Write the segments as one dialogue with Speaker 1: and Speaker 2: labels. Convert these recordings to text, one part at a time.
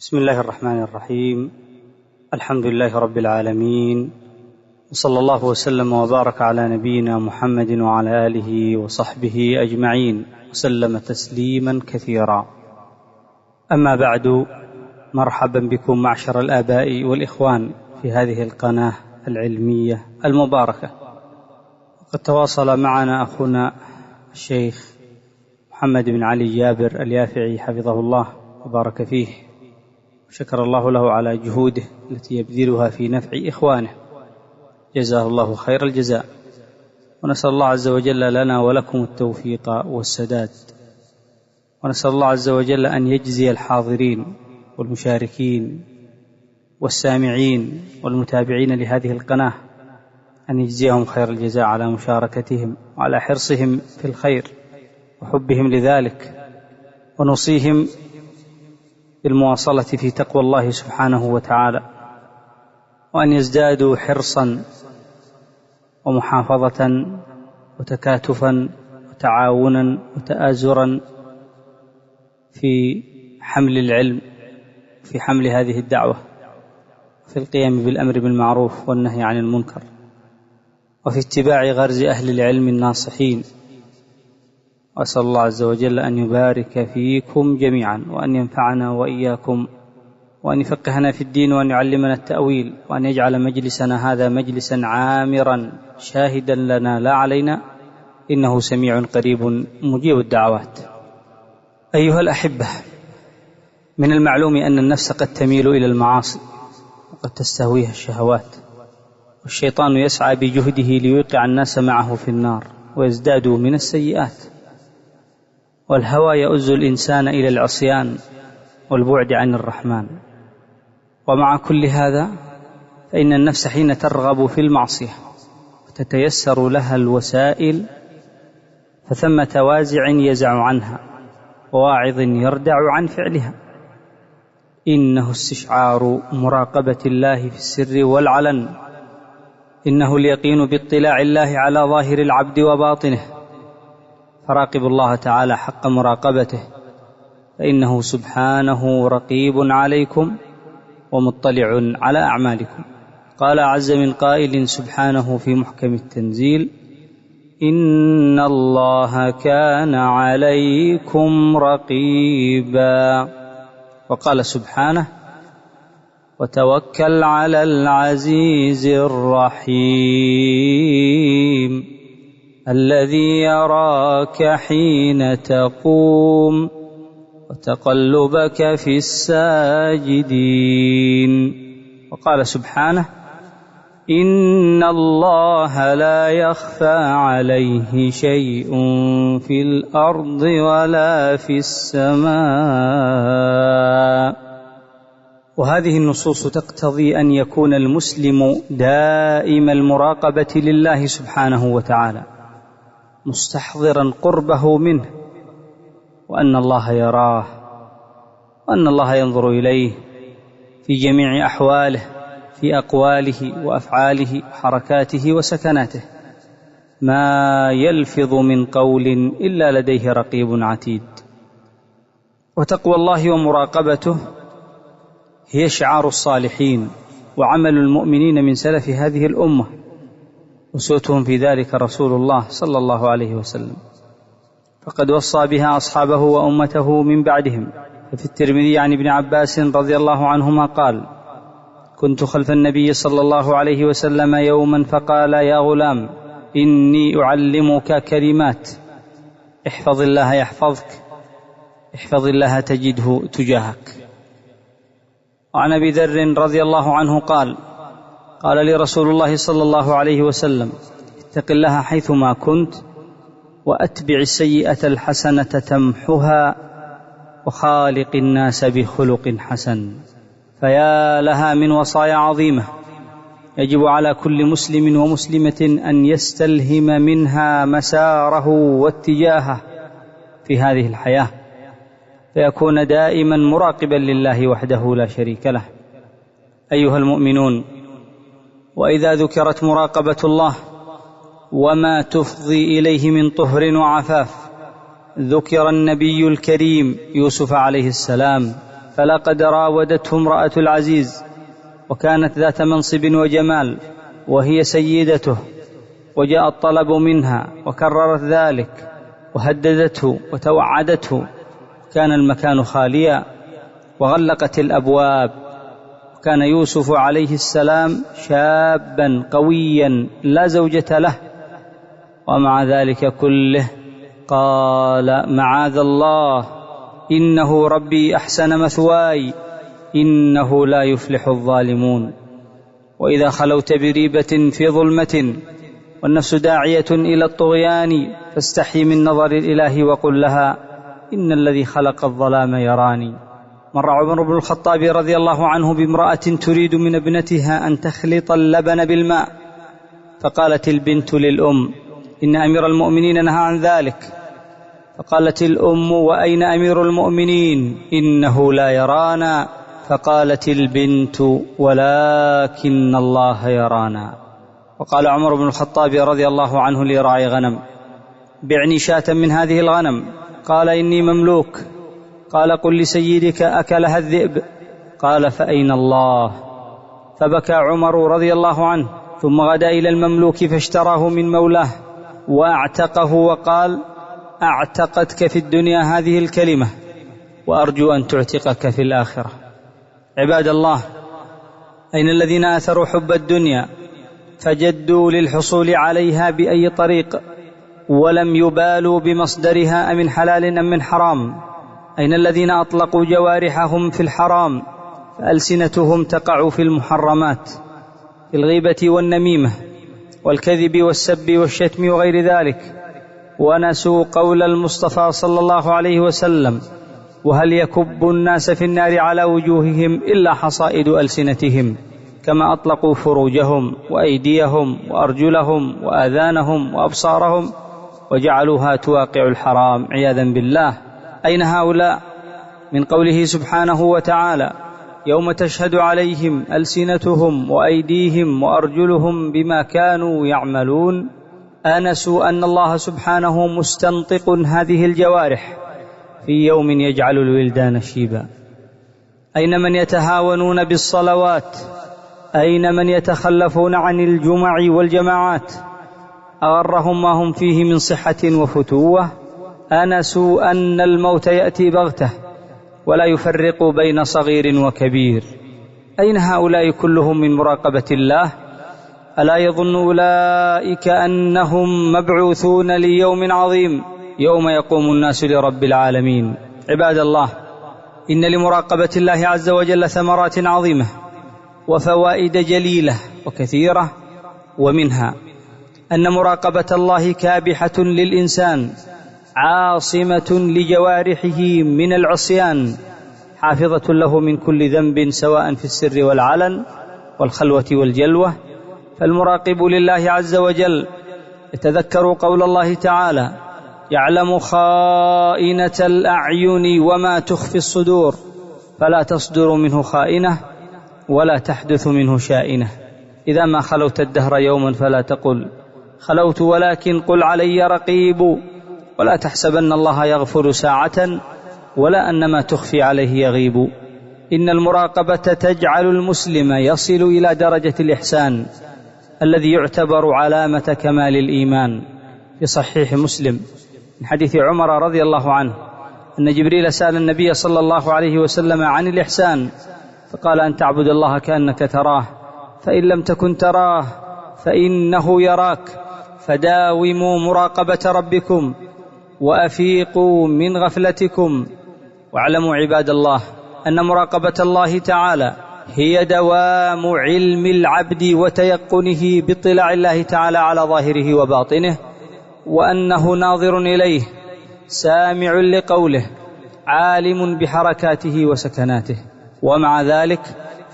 Speaker 1: بسم الله الرحمن الرحيم. الحمد لله رب العالمين، وصلى الله وسلم وبارك على نبينا محمد وعلى آله وصحبه أجمعين وسلم تسليما كثيرا. أما بعد، مرحبا بكم معشر الآباء والإخوان في هذه القناة العلمية المباركة. وقد تواصل معنا أخونا الشيخ محمد بن علي جابر اليافعي حفظه الله وبارك فيه، شكر الله له على جهوده التي يبذلها في نفع إخوانه، جزاه الله خير الجزاء. ونسأل الله عز وجل لنا ولكم التوفيق والسداد، ونسأل الله عز وجل أن يجزي الحاضرين والمشاركين والسامعين والمتابعين لهذه القناة، أن يجزيهم خير الجزاء على مشاركتهم وعلى حرصهم في الخير وحبهم لذلك، ونوصيهم بالمواصلة في تقوى الله سبحانه وتعالى، وأن يزدادوا حرصا ومحافظة وتكاتفا وتعاونا وتآزرا في حمل العلم، في حمل هذه الدعوة، في القيام بالأمر بالمعروف والنهي عن المنكر، وفي اتباع غرز أهل العلم الناصحين. وأسأل الله عز وجل أن يبارك فيكم جميعا، وأن ينفعنا وإياكم، وأن يفقهنا في الدين، وأن يعلمنا التأويل، وأن يجعل مجلسنا هذا مجلسا عامرا شاهدا لنا لا علينا، إنه سميع قريب مجيب الدعوات. أيها الأحبة، من المعلوم أن النفس قد تميل إلى المعاصي وقد تستهويها الشهوات، والشيطان يسعى بجهده ليوقع الناس معه في النار ويزدادوا من السيئات، والهوى يؤز الإنسان إلى العصيان والبعد عن الرحمن. ومع كل هذا فإن النفس حين ترغب في المعصية وتتيسر لها الوسائل فثمة وازع يزع عنها وواعظ يردع عن فعلها. إنه استشعار مراقبة الله في السر والعلن، إنه اليقين باطلاع الله على ظاهر العبد وباطنه، فراقبوا الله تعالى حق مراقبته، فإنه سبحانه رقيب عليكم ومطلع على أعمالكم. قال عز من قائل سبحانه في محكم التنزيل: إن الله كان عليكم رقيبا. وقال سبحانه: وتوكل على العزيز الرحيم الذي يراك حين تقوم وتقلبك في الساجدين. وقال سبحانه: إن الله لا يخفى عليه شيء في الأرض ولا في السماء. وهذه النصوص تقتضي أن يكون المسلم دائم المراقبة لله سبحانه وتعالى، مستحضرا قربه منه، وأن الله يراه، وأن الله ينظر إليه في جميع أحواله، في أقواله وأفعاله وحركاته وسكناته، ما يلفظ من قول إلا لديه رقيب عتيد. وتقوى الله ومراقبته هي شعار الصالحين وعمل المؤمنين من سلف هذه الأمة، وسوتهم في ذلك رسول الله صلى الله عليه وسلم، فقد وصى بها أصحابه وأمته من بعدهم. ففي الترمذي عن ابن عباس رضي الله عنهما قال: كنت خلف النبي صلى الله عليه وسلم يوما فقال: يا غلام، إني أعلمك كلمات، احفظ الله يحفظك، احفظ الله تجده تجاهك. وعن أبي ذر رضي الله عنه قال: قال لي رسول الله صلى الله عليه وسلم: اتق الله حيثما كنت، وأتبع السيئة الحسنة تمحها، وخالق الناس بخلق حسن. فيا لها من وصايا عظيمة يجب على كل مسلم ومسلمة أن يستلهم منها مساره واتجاهه في هذه الحياة، فيكون دائما مراقبا لله وحده لا شريك له. أيها المؤمنون، وإذا ذكرت مراقبة الله وما تفضي إليه من طهر وعفاف، ذكر النبي الكريم يوسف عليه السلام فلقد راودته امرأة العزيز وكانت ذات منصب وجمال وهي سيدته، وجاء الطلب منها وكررت ذلك وهددته وتوعدته، كان المكان خاليا وغلقت الأبواب. وكان يوسف عليه السلام شابا قويا لا زوجة له، ومع ذلك كله قال معاذ الله إنه ربي أحسن مثواي إنه لا يفلح الظالمون. وإذا خلوت بريبة في ظلمة والنفس داعية إلى الطغيان فاستحي من نظر الإله وقل لها إن الذي خلق الظلام يراني. مر عمر بن الخطاب رضي الله عنه بامرأة تريد من ابنتها أن تخلط اللبن بالماء، فقالت البنت للأم إن أمير المؤمنين نهى عن ذلك، فقالت الأم وأين أمير المؤمنين إنه لا يرانا، فقالت البنت ولكن الله يرانا. وقال عمر بن الخطاب رضي الله عنه لراعي غنم بعني شاة من هذه الغنم، قال إني مملوك، قال قل لسيدك أكلها الذئب، قال فأين الله؟ فبكى عمر رضي الله عنه، ثم غدا إلى المملوك فاشتراه من مولاه وأعتقه وقال أعتقتك في الدنيا هذه الكلمة وأرجو أن تعتقك في الآخرة. عباد الله، أين الذين آثروا حب الدنيا فجدوا للحصول عليها بأي طريق ولم يبالوا بمصدرها أم من حلال أم من حرام؟ أين الذين أطلقوا جوارحهم في الحرام فألسنتهم تقع في المحرمات، في الغيبة والنميمة والكذب والسب والشتم وغير ذلك، ونسوا قول المصطفى صلى الله عليه وسلم وهل يكب الناس في النار على وجوههم إلا حصائد ألسنتهم، كما أطلقوا فروجهم وأيديهم وأرجلهم وآذانهم وأبصارهم وجعلوها تواقع الحرام عياذا بالله. أين هؤلاء من قوله سبحانه وتعالى يوم تشهد عليهم ألسنتهم وأيديهم وأرجلهم بما كانوا يعملون؟ آنسوا أن الله سبحانه مستنطق هذه الجوارح في يوم يجعل الولدان شيبا. أين من يتهاونون بالصلوات؟ أين من يتخلفون عن الجمع والجماعات؟ أغرهم ما هم فيه من صحة وفتوة؟ آنسوا أن الموت يأتي بغته ولا يفرق بين صغير وكبير. أين هؤلاء كلهم من مراقبة الله؟ ألا يظن أولئك أنهم مبعوثون ليوم عظيم يوم يقوم الناس لرب العالمين؟ عباد الله، إن لمراقبة الله عز وجل ثمرات عظيمة وفوائد جليلة وكثيرة، ومنها أن مراقبة الله كابحة للإنسان عاصمة لجوارحه من العصيان، حافظة له من كل ذنب سواء في السر والعلن والخلوة والجلوة. فالمراقب لله عز وجل يتذكر قول الله تعالى يعلم خائنة الأعين وما تخفي الصدور فلا تصدر منه خائنة ولا تحدث منه شائنة. إذا ما خلوت الدهر يوما فلا تقل خلوت، ولكن قل علي رقيب، ولا تحسبن الله يغفر ساعة ولا أن ما تخفي عليه يغيب. إن المراقبة تجعل المسلم يصل إلى درجة الإحسان الذي يعتبر علامة كمال الإيمان. في صحيح مسلم من حديث عمر رضي الله عنه أن جبريل سأل النبي صلى الله عليه وسلم عن الإحسان فقال أن تعبد الله كأنك تراه فإن لم تكن تراه فإنه يراك، فداوموا مراقبة ربكم وأفيقوا من غفلتكم. واعلموا عباد الله أن مراقبة الله تعالى هي دوام علم العبد وتيقنه باطلاع الله تعالى على ظاهره وباطنه، وأنه ناظر إليه سامع لقوله عالم بحركاته وسكناته. ومع ذلك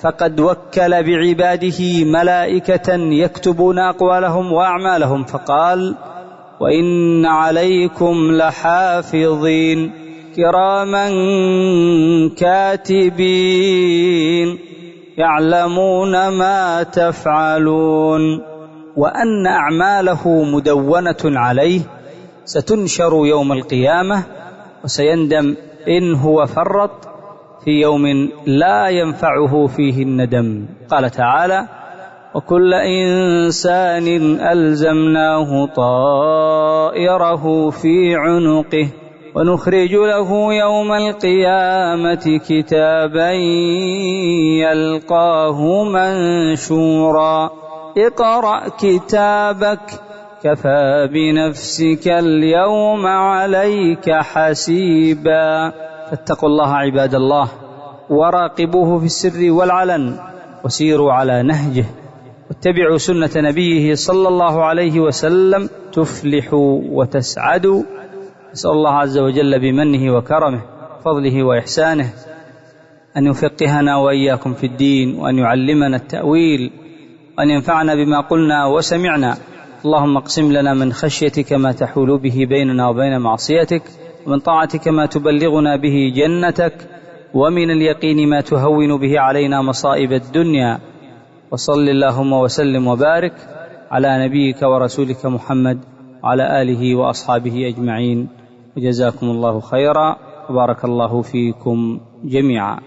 Speaker 1: فقد وكل بعباده ملائكة يكتبون أقوالهم وأعمالهم، فقال وإن عليكم لحافظين كراما كاتبين يعلمون ما تفعلون، وأن أعماله مدونة عليه ستنشر يوم القيامة، وسيندم إن هو فرط في يوم لا ينفعه فيه الندم. قال تعالى: وكل إنسان ألزمناه طائره في عنقه ونخرج له يوم القيامة كتابا يلقاه منشورا اقرأ كتابك كفى بنفسك اليوم عليك حسيبا. فاتقوا الله عباد الله وراقبوه في السر والعلن وسيروا على نهجه واتبعوا سنة نبيه صلى الله عليه وسلم تفلحوا وتسعدوا. نسأل الله عز وجل بمنه وكرمه فضله وإحسانه أن يفقهنا وإياكم في الدين وأن يعلمنا التأويل وأن ينفعنا بما قلنا وسمعنا. اللهم اقسم لنا من خشيتك ما تحول به بيننا وبين معصيتك ومن طاعتك ما تبلغنا به جنتك ومن اليقين ما تهون به علينا مصائب الدنيا. وصل اللهم وسلم وبارك على نبيك ورسولك محمد وعلى آله وأصحابه أجمعين. وجزاكم الله خيرا وبارك الله فيكم جميعا.